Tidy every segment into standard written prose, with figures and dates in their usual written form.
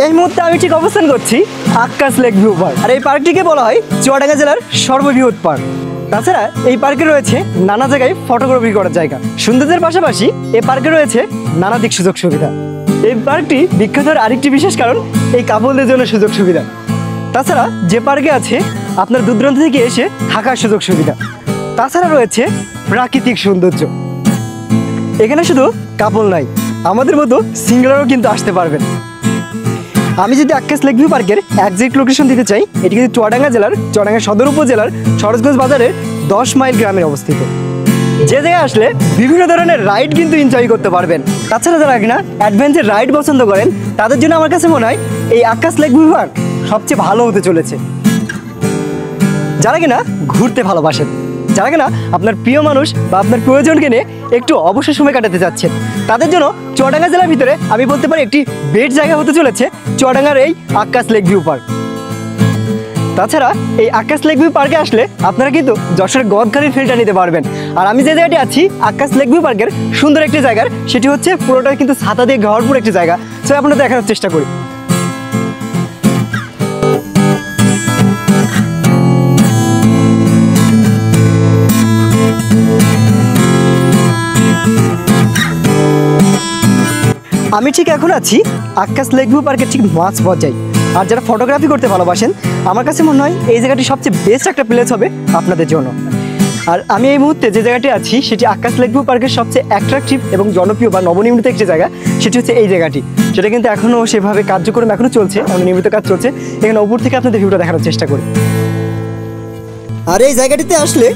এই মুহূর্তে আমি ঠিক অবস্থান করছি আক্কাস লেক ভিউ পার্ক। আর এই পার্কটিকে বলা হয় চুয়াডাঙ্গা জেলার সর্ববৃহৎ পার্ক। তাছাড়া এই পার্কে রয়েছে নানা জায়গায় ফটোগ্রাফি করার জায়গা। সৌন্দর্যের পাশাপাশি এই পার্কে রয়েছে নানা দিক সুযোগ সুবিধা। এই পার্কটি বিখ্যাত হওয়ার আরেকটি বিশেষ কারণ এই কাপলদের জন্য সুযোগ সুবিধা। তাছাড়া যে পার্কে আছে আপনার দূর দূরান্ত থেকে এসে থাকার সুযোগ সুবিধা। তাছাড়া রয়েছে প্রাকৃতিক সৌন্দর্য। এখানে শুধু কাপল নাই, আমাদের মতো সিঙ্গেলারও কিন্তু আসতে পারবেন। আমি যদি আক্কাস লেক ভিউ পার্কের একজ্যাক্ট লোকেশন দিতে চাই, এটি কিন্তু চুয়াডাঙ্গা জেলার চুয়াডাঙ্গা সদর উপজেলার সরোজগঞ্জ বাজারের 10 মাইল গ্রামে অবস্থিত। যে জায়গায় আসলে বিভিন্ন ধরনের রাইড কিন্তু এনজয় করতে পারবেন। তাছাড়া যারা কিনা অ্যাডভেঞ্চার রাইড পছন্দ করেন তাদের জন্য আমার কাছে মনে হয় এই আক্কাস লেক ভিউ পার্ক সবচেয়ে ভালো হতে চলেছে। যারা কিনা ঘুরতে ভালোবাসেন, যারা কিনা আপনার প্রিয় মানুষ বা আপনার প্রিয়জনকে নিয়ে একটু অবসর সময় কাটাতে চাচ্ছেন, তাদের জন্য চুয়াডাঙ্গা জেলার ভিতরে আমি বলতে পারি একটি বেস্ট জায়গা হতে চলেছে চুয়াডাঙ্গার এই আক্কাস লেক ভিউ পার্ক। তাছাড়া এই আক্কাস লেক ভিউ পার্কে আসলে আপনারা কিন্তু যশোরের গদখালির ফিলটা নিতে পারবেন। আর আমি যে জায়গাটি আছি আক্কাস লেক ভিউ পার্কের সুন্দর একটি জায়গার, সেটি হচ্ছে পুরোটা কিন্তু ছাতা দিয়ে ভরপুর একটি জায়গা। সো আপনাদের দেখানোর চেষ্টা করি। আমি ঠিক এখন আছি আক্কাস লেক ভিউ পার্কের ঠিক মাঝ পর্যায়ে। আর যারা ফটোগ্রাফি করতে ভালোবাসেন, আমার কাছে মনে হয় এই জায়গাটি সবচেয়ে বেস্ট একটা প্লেস হবে আপনাদের জন্য। আর আমি এই মুহূর্তে যে জায়গাটি আছি সেটি আক্কাস লেক ভিউ পার্কের সবচেয়ে অ্যাট্রাকটিভ এবং জনপ্রিয় বা নবনির্মিত একটি জায়গা, সেটি হচ্ছে এই জায়গাটি। সেটা কিন্তু এখনও সেভাবে কার্যক্রম এখনও চলছে, নিয়মিত কাজ চলছে। এখানে উপর থেকে আপনাদের ভিউটা দেখানোর চেষ্টা করি। আর এই জায়গাটিতে আসলে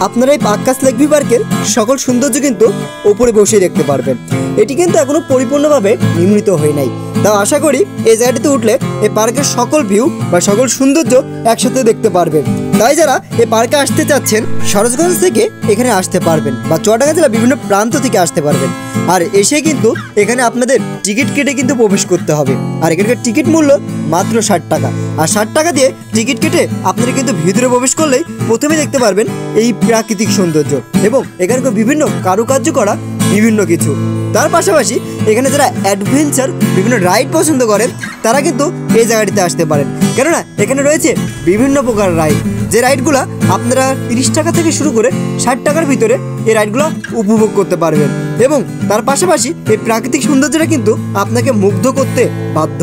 আপনারা এই আক্কাস লেক ভিউ পার্কের সকল সৌন্দর্য কিন্তু উপরে বসে দেখতে পারবেন। এটি কিন্তু এখনো পরিপূর্ণভাবে নির্মিত হয় নাই, তাও আশা করি এই জায়গাটিতে উঠলে এই পার্কের সকল ভিউ বা সকল সৌন্দর্য একসাথে দেখতে পারবেন। তাই যারা এই পার্কে আসতে চাচ্ছেন সরোজগঞ্জ থেকে এখানে আসতে পারবেন বা চুয়াডাঙ্গা জেলার বিভিন্ন প্রান্ত থেকে আসতে পারবেন। আর এসে কিন্তু এখানে আপনাদের টিকিট কেটে কিন্তু প্রবেশ করতে হবে। আর এখানকার টিকিট মূল্য মাত্র 60 টাকা। আর 60 টাকা দিয়ে টিকিট কেটে আপনারা কিন্তু ভিতরে প্রবেশ করলেই প্রথমে দেখতে পারবেন এই প্রাকৃতিক সৌন্দর্য এবং এখানকার বিভিন্ন কারুকার্য করা বিভিন্ন কিছু। তার পাশাপাশি এখানে যারা অ্যাডভেঞ্চার বিভিন্ন রাইড পছন্দ করেন তারা কিন্তু এই জায়গাটিতে আসতে পারেন, কেননা এখানে রয়েছে বিভিন্ন প্রকার রাইড, যে রাইডগুলো আপনারা 30 টাকা থেকে শুরু করে 60 টাকার ভিতরে এই রাইডগুলো উপভোগ করতে পারবেন। এবং তার পাশাপাশি এই প্রাকৃতিক সৌন্দর্যটা কিন্তু আপনাকে মুগ্ধ করতে বাধ্য।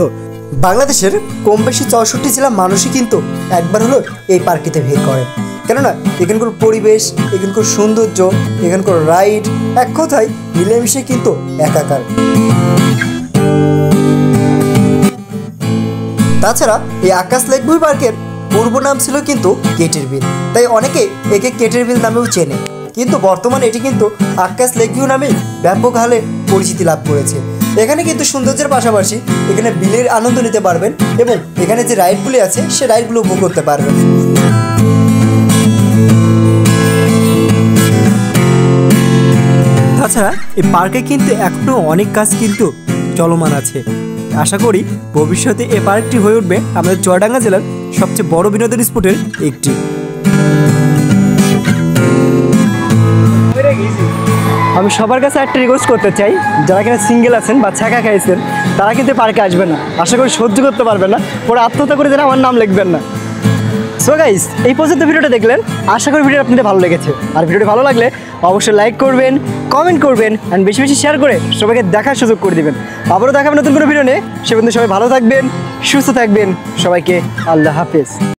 বাংলাদেশের কম বেশি 64 জেলা মানুষই কিন্তু একবার হলো এই পার্কটিতে ভিড় করে, কেননা এখানকার পরিবেশ, এখানকার সৌন্দর্য, এখানকার রাইড এক কথায় মিলেমিশে কিন্তু একাকার। তাছাড়া এই আক্কাস লেক ভিউ পার্কের পূর্ব নাম ছিল কিন্তু কেটের বিল, তাই অনেকে একে কেটের বিল নামেও চেনে। কিন্তু বর্তমানে এটি কিন্তু আক্কাস লেক ভিউ নামেই ব্যাপক হারে পরিচিতি লাভ করেছে। এখানে কিন্তু সৌন্দর্যের পাশাপাশি এখানে বিলের আনন্দ নিতে পারবেন এবং এখানে যে রাইডগুলি আছে সে রাইডগুলো উপভোগ করতে পারবেন। তাছাড়া এই পার্কে কিন্তু এখনও অনেক কাজ কিন্তু চলমান আছে। আশা করি ভবিষ্যতে এই পার্কটি হয়ে উঠবে আমাদের চুয়াডাঙ্গা জেলার সবচেয়ে বড় বিনোদন স্পটের একটি। আমি সবার কাছে একটা রিকোয়েস্ট করতে চাই, যারা কিনা সিঙ্গেল আছেন বা ছাকা খাইছেন তারা কিন্তু পার্কে আসবেন না। আশা করি সহ্য করতে পারবেন না, পরে আত্মহত্যা করে যেন আমার নাম লিখবেন না। সো গাইস, এই পর্যন্ত ভিডিওটা দেখলেন, আশা করি ভিডিওটা আপনাদের ভালো লেগেছে। আর ভিডিওটি ভালো লাগলে অবশ্যই লাইক করবেন, কমেন্ট করবেন অ্যান্ড বেশি বেশি শেয়ার করে সবাইকে দেখার সুযোগ করে দেবেন। আবারও দেখাবেন নতুন কোনো ভিডিও নিয়ে। সে পর্যন্ত সবাই ভালো থাকবেন, সুস্থ থাকবেন। সবাইকে আল্লাহ হাফেজ।